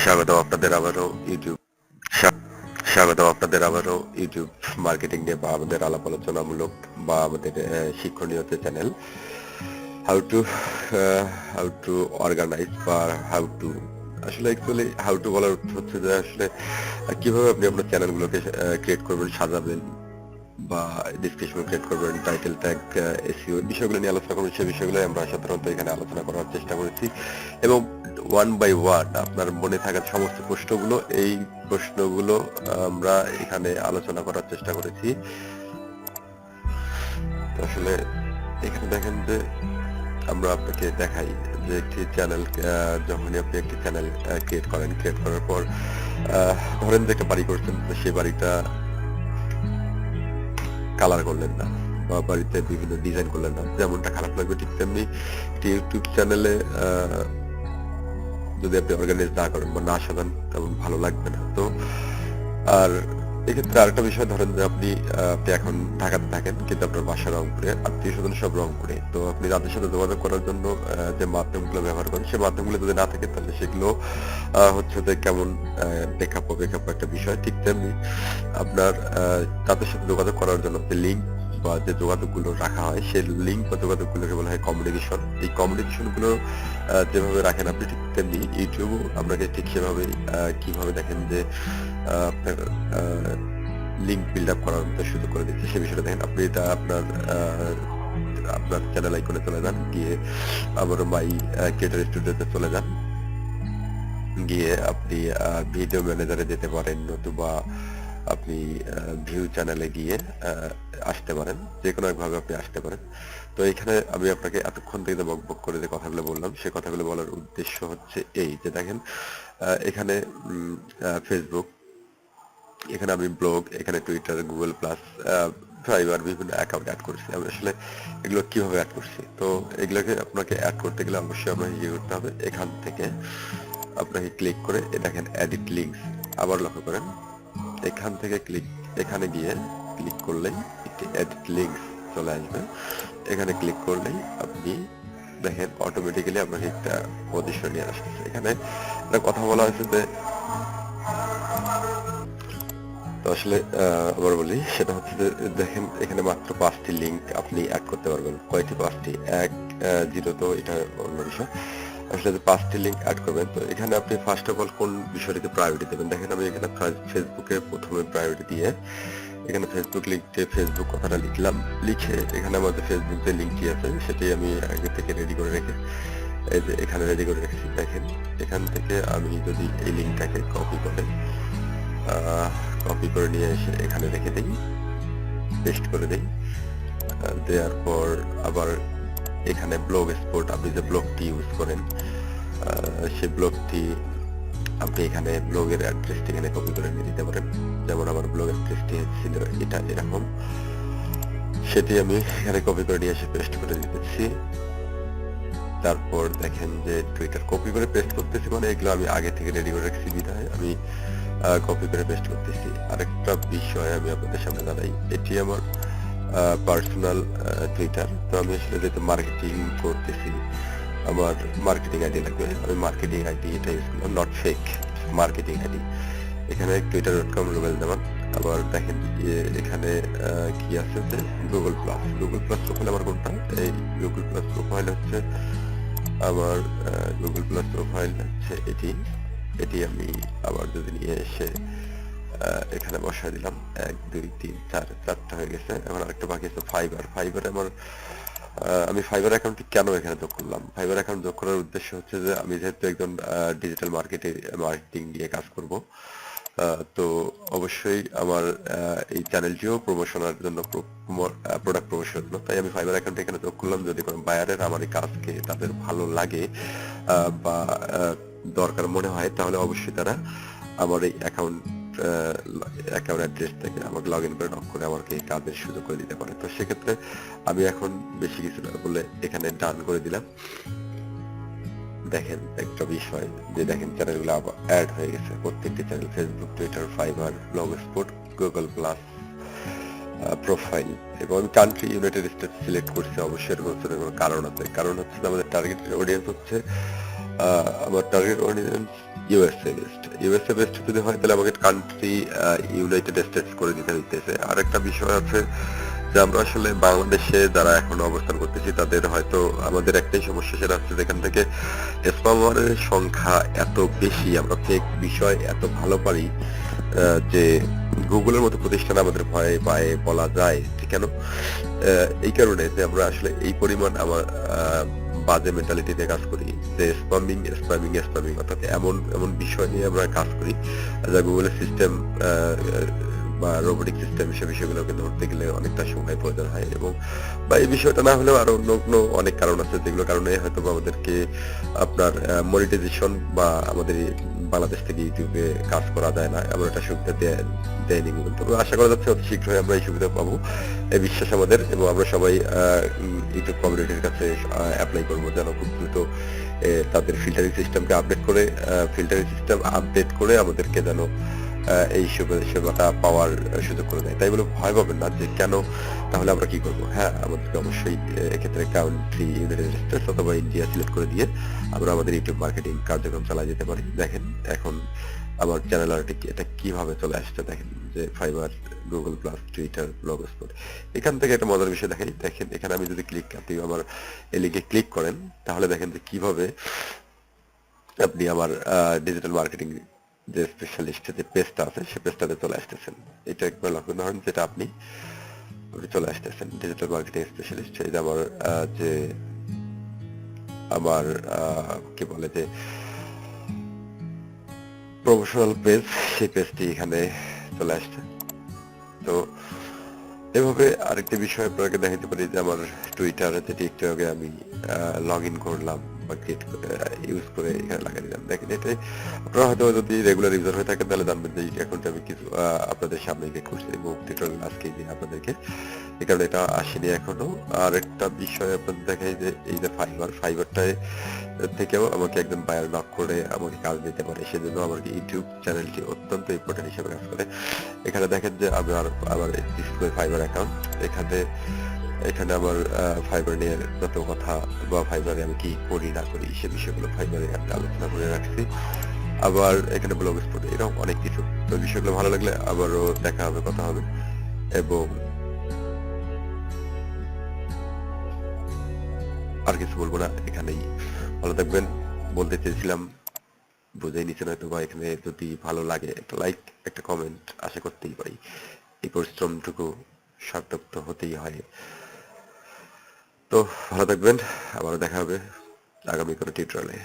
স্বাগতম আপনাদের আবারও ইউটিউব স্বা- স্বাগতম আপনাদের আবারও ইউটিউব মার্কেটিং নিয়ে বা আমাদের আলাপ আলোচনামূলক বা আমাদের শিক্ষণীয় যে চ্যানেল হাউ টু অর্গানাইজ বা হাউ টু আসলে অ্যাকচুয়ালি হাউ টু বলার অর্থ হচ্ছে যে আসলে কিভাবে আপনি আপনার চ্যানেলগুলোকে ক্রিয়েট করবেন, সাজাবেন বা ডিসক্রিপশন ক্রিয়েট করবেন, টাইটেল ট্যাগ, এসইও বিষয়গুলো নিয়ে আলোচনা করবেন। সেই বিষয়গুলো আমরা সাধারণত এখানে আলোচনা করার চেষ্টা করেছি এবং ওয়ান বাই ওয়ান আপনার মনে থাকা সমস্ত প্রশ্নগুলো এই প্রশ্নগুলো আমরা এখানে আলোচনা করার চেষ্টা করেছি। তো আসলে এখানে দেখেন যে আমরা আপনাকে দেখাই যে একটি চ্যানেল যখনই আপনি একটি চ্যানেল ক্রিয়েট করার পর ধরেন যে একটা বাড়ি করছেন, তো সেই বাড়িটা কালার করলেন না বা বাড়িতে বিভিন্ন ডিজাইন করলেন না, যেমনটা খারাপ লাগবে ঠিক তেমনি ইউটিউব চ্যানেলে যদি আপনি অর্গানাইজ না করেন বা না সাজান তেমন ভালো লাগবে না। তো আর এক্ষেত্রে আরেকটা বিষয়, ধরেন যে আপনি এখন ঢাকাতে থাকেন কিন্তু আপনার বাসা রংপুরে, আত্মীয় স্বজন সব রংপুরে। তো আপনি তাদের সাথে যোগাযোগ করার জন্য যে মাধ্যমগুলো ব্যবহার করেন সেই মাধ্যমগুলো যদি না থাকে তাহলে সেগুলো হচ্ছে যে কেমন বেখাপ্পা একটা বিষয়। ঠিক তেমনি আপনার তাদের সাথে যোগাযোগ করার জন্য যে লিঙ্ক বা যে যোগাযোগগুলো রাখা হয় সেই লিঙ্ক বা যোগাযোগগুলোকে বলা হয় কমিউনিকেশন। এই কমিউনিকেশন গুলো যেভাবে রাখেন আপনি ঠিক তেমনি ইউটিউবও আপনাকে ঠিক সেভাবেই কিভাবে দেখেন যে আপনার লিঙ্ক বিল্ড আপ করার মতো সুযোগ করে দিচ্ছে। সে বিষয়টা দেখেন, আপনি এটা আপনার চ্যানেল আইকনে চলে যান, গিয়ে আবার মাই ক্রিয়েটর স্টুডিওতে চলে যান, গিয়ে আপনি ভিডিও ম্যানেজারে যেতে পারেন, নতুবা আপনি ভিউ চ্যানেলে গিয়ে আসতে পারেন, যে কোনো একভাবে আপনি আসতে পারেন। তো এখানে আমি আপনাকে এতক্ষণ থেকে বকবক করে যে কথাগুলো বললাম সে কথাগুলো বলার উদ্দেশ্য হচ্ছে এই যে দেখেন এখানে ফেসবুক, এখানে আমি ব্লগ, এখানে টুইটার, গুগল প্লাস, ফাইবার বিভিন্ন অ্যাকাউন্ট অ্যাড করছি। আমি আসলে এগুলো কিভাবে অ্যাড করছি, তো এগুলোকে আপনাকে অ্যাড করতে গেলে অবশ্যই আপনাকে কি করতে হবে, এখান থেকে আপনাকে ক্লিক করে দেখেন এডিট লিঙ্কস, আবার লক্ষ্য করেন এখান থেকে এখানে গিয়ে ক্লিক করলেই একটি এডিট লিঙ্কস চলে আসবে। এখানে ক্লিক করলেই আপনি দেখেন অটোমেটিক্যালি আপনাকে একটা পজিশন নিয়ে আসছে। এখানে একটা কথা বলা হয়েছে যে, তো আসলে আবার বলি, সেটা হচ্ছে যে দেখেন এখানে মাত্র 5টি লিঙ্ক আপনি অ্যাড করতে পারবেন। কয়টি? 5টি। 1 0 তো এটা অন্য বিষয়। আসলে যে 5টি লিঙ্ক অ্যাড করবেন, তো এখানে আপনি ফার্স্ট অফ অল কোন বিষয়টিতে প্রায়োরিটি দেবেন। দেখেন আমি এখানে ফেসবুকে প্রথমে প্রায়োরিটি দিয়ে এখানে ফেসবুক লিঙ্কে ফেসবুক কথাটা লিখলাম, লিখে এখানে আমাদের ফেসবুক যে লিঙ্কটি আছে সেটি আমি আগে থেকে রেডি করে রেখে এই যে এখানে রেডি করে রেখেছি। দেখেন এখান থেকে আমি যদি এই লিঙ্কটাকে কপি করে নিয়ে এসে এখানে রেখে দিই, পেস্ট করে দিই, দেওয়ার পর আবার এখানে ব্লগ স্পট, আপনি যে ব্লগটি ইউজ করেন সেই ব্লগটি আপনি এখানে ব্লগের অ্যাড্রেসটি এখানে কপি করে নিয়ে দিতে পারেন। যেমন আমার ব্লগ অ্যাড্রেসটি ছিল এটা এরকম, সেটি আমি এখানে কপি করে নিয়ে এসে পেস্ট করে দিতেছি। তারপর দেখেন যে টুইটার কপি করে পেস্ট করতেছি, মানে এগুলো আমি আগে থেকে রেডি করে রেখেছি বিধায় আমি কপি করে পেস্ট করতেছি। আরেকটা বিষয় আমি আপনাদের সামনে জানাই, এটি আমার পার্সোনাল টুইটার। তো আমি আসলে যেহেতু মার্কেটিং করতেছি, আমার মার্কেটিং আইডি লাগবে, আমি মার্কেটিং আইডি এটা ইউজ করলাম, নট ফেক, মার্কেটিং আইডি। এখানে twitter.com রুবেল জামান। আবার দেখেন এখানে কি আছে যে গুগল প্লাস প্রোফাইল আমার কোনটা, এই গুগল প্লাস প্রোফাইল হচ্ছে আমার এটি আমি আবার যদি নিয়ে এসে এখানে বসায় দিলাম, 1 2 3 4 4টা হয়ে গেছে। এখন আরেকটা বাকি আছে ফাইবারে আমার আমি ফাইবার অ্যাকাউন্টটি কেন এখানে যোগ করলাম, ফাইবার অ্যাকাউন্ট যোগ করার উদ্দেশ্য হচ্ছে যে আমি যেহেতু একজন ডিজিটাল মার্কেটিং নিয়ে কাজ করব, তো অবশ্যই আমার এই চ্যানেলটিও প্রমোশনের জন্য, প্রোডাক্ট প্রমোশনের জন্য, তাই আমি ফাইবার অ্যাকাউন্ট এখানে যোগ করলাম। যদি কোনো বায়ারের আমার এই কাজকে তাদের ভালো লাগে বা দরকার মনে হয় তাহলে অবশ্যই তারা আমার এই অ্যাকাউন্ট অ্যাড্রেস থেকে আমাকে লগ ইন করে নক করে আমাকে এই কাজের সুযোগ করে দিতে পারে। তো সেক্ষেত্রে আমি এখন বেশি কিছু না বলে এখানে ডান করে দিলাম। দেখেন একটা বিষয় যে দেখেন চ্যানেলগুলো আবার অ্যাড হয়ে গেছে, প্রত্যেকটি channel, Facebook, Twitter, fibre, blog spot, Google plus, profile, এবং আমি কান্ট্রি ইউনাইটেড স্টেটস সিলেক্ট করছি। অবশ্যই এর কোনো কারণ আছে, কারণ হচ্ছে আমাদের টার্গেট অডিয়েন্স হচ্ছে আমার টার্গেট অডিয়েন্স ইউএসএ বেসড যদি হয় তাহলে আমাকে কান্ট্রি ইউনাইটেড স্টেটস করে দিতে হইতেছে। আরেকটা বিষয় আছে যে আমরা আসলে বাংলাদেশে যারা এখন অবস্থান করতেছি তাদের হয়তো আমাদের একটাই সমস্যা, সেটা হচ্ছে যেখান থেকে স্প্যামারের সংখ্যা এত বেশি, আমরা ফেক বিষয় এত ভালো পারি যে গুগলের মতো প্রতিষ্ঠান আমাদের ভয়ে পায়ে বলা যায় যে কেন, এই কারণে যে আমরা আসলে এই পরিমাণ আমার বাজে মেন্টালিটি নিয়ে কাজ করি যে স্প্যামিং অর্থাৎ এমন এমন বিষয় নিয়ে আমরা কাজ করি যা গুগলের সিস্টেম বা রোবোটিক সিস্টেম, সে বিষয়গুলোকে ধরতে গেলে অনেকটা সময় প্রয়োজন হয়, এবং বা এই বিষয়টা না হলেও আরো অন্য অন্য অনেক কারণ আছে যেগুলো কারণে হয়তো আমাদেরকে আপনার মনিটাইজেশন বা আমাদের বাংলাদেশ থেকে ইউটিউবে কাজ করা যায় না, এমন একটা সুবিধা দেয়নি গুগল। তবে আশা করা যাচ্ছে অতি শীঘ্রই আমরা এই সুবিধা পাবো, এই বিশ্বাস আমাদের, এবং আমরা সবাই ইউটিউব কমিউনিটির কাছে অ্যাপ্লাই করবো যেন খুব দ্রুত তাদের ফিল্টারিং সিস্টেমকে আপডেট করে আমাদেরকে যেন এই সেবাটা পাওয়ার সুযোগ করে দেয়। তাই বলে ভয় পাবেন না যে কেন, তাহলে আমরা কি করবো। হ্যাঁ, আমাদেরকে অবশ্যই এক্ষেত্রে কান্ট্রি ইউনাইটেড স্টেটস অথবা ইন্ডিয়া সিলেক্ট করে দিয়ে আমরা আমাদের ইউটিউব মার্কেটিং কার্যক্রম চালিয়ে যেতে পারি। দেখেন এখন আমার চ্যানেল আর্টিক এটা কিভাবে চলে আসছে, দেখেন যে fibre, Google plus, Twitter, blog spot. এখান থেকে একটা মজার বিষয় দেখেন এখানে আমি যদি আপনি আমার এই লিঙ্কে ক্লিক করেন তাহলে দেখেন যে কিভাবে আপনি আমার ডিজিটাল মার্কেটিং যে স্পেশালিস্ট যে পেজটা আছে সে পেজটাতে চলে আসতেছেন। এটা একবার লক্ষ্য ধরেন যেটা আপনি চলে আসতেছেন ডিজিটাল মার্কেটিং স্পেশালিস্ট, এই যে আমার কি বলে যে প্রমোশনাল পেজ, সেই পেজটি এখানে চলে আসছে। তো এভাবে আরেকটি বিষয় আপনাকে দেখাতে পারি যে আমার টুইটার, যেটি একটু আগে আমি লগ ইন করলাম বা ইউজ করে এখানে লাগিয়ে দিলাম। দেখেন এটাই আপনারা হয়তো যদি রেগুলার ইউজার হয়ে থাকেন তাহলে জানবেন যে এখন আমি কিছু আপনাদের সামনে গিয়ে করছি এবং টিউটোরিয়াল আজকে দিয়ে আপনাদেরকে, এই কারণে এটা আসেনি এখনো। আর একটা বিষয় আপনাদের দেখাই যে এই যে ফাইবারটায় থেকেও আমাকে একজন বায়ার নক করে আমাকে কাজ দিতে পারে, সেজন্য আমার ইউটিউব চ্যানেলটি অত্যন্ত ইম্পর্টেন্ট হিসেবে কাজ করে। এখানে দেখেন যে আমার ডিসপ্লে ফাইবার অ্যাকাউন্ট, এখানে আমার ফাইবার নিয়ে যত কথা বা ফাইবারে আমি কি করি না করি সে বিষয়গুলো ফাইবারে আমি আলোচনা করে রাখছি। আবার এখানে ব্লগ স্পট, এরকম অনেক কিছু। তো বিষয়গুলো ভালো লাগলে আবারও দেখা হবে, কথা হবে, এবং আর কিছু বলবো না, এখানেই ভালো থাকবেন বলতে চেয়েছিলাম, বুঝেই নিচ্ছেন হয়তো, বা এখানে যদি ভালো লাগে একটা লাইক, একটা কমেন্ট আশা করতেই পারি। এই পরিশ্রমটুকু সার্থক তো হতেই হয়। তো ভালো থাকবেন, আবারও দেখা হবে আগামী কোনো টিউটোরিয়ালে।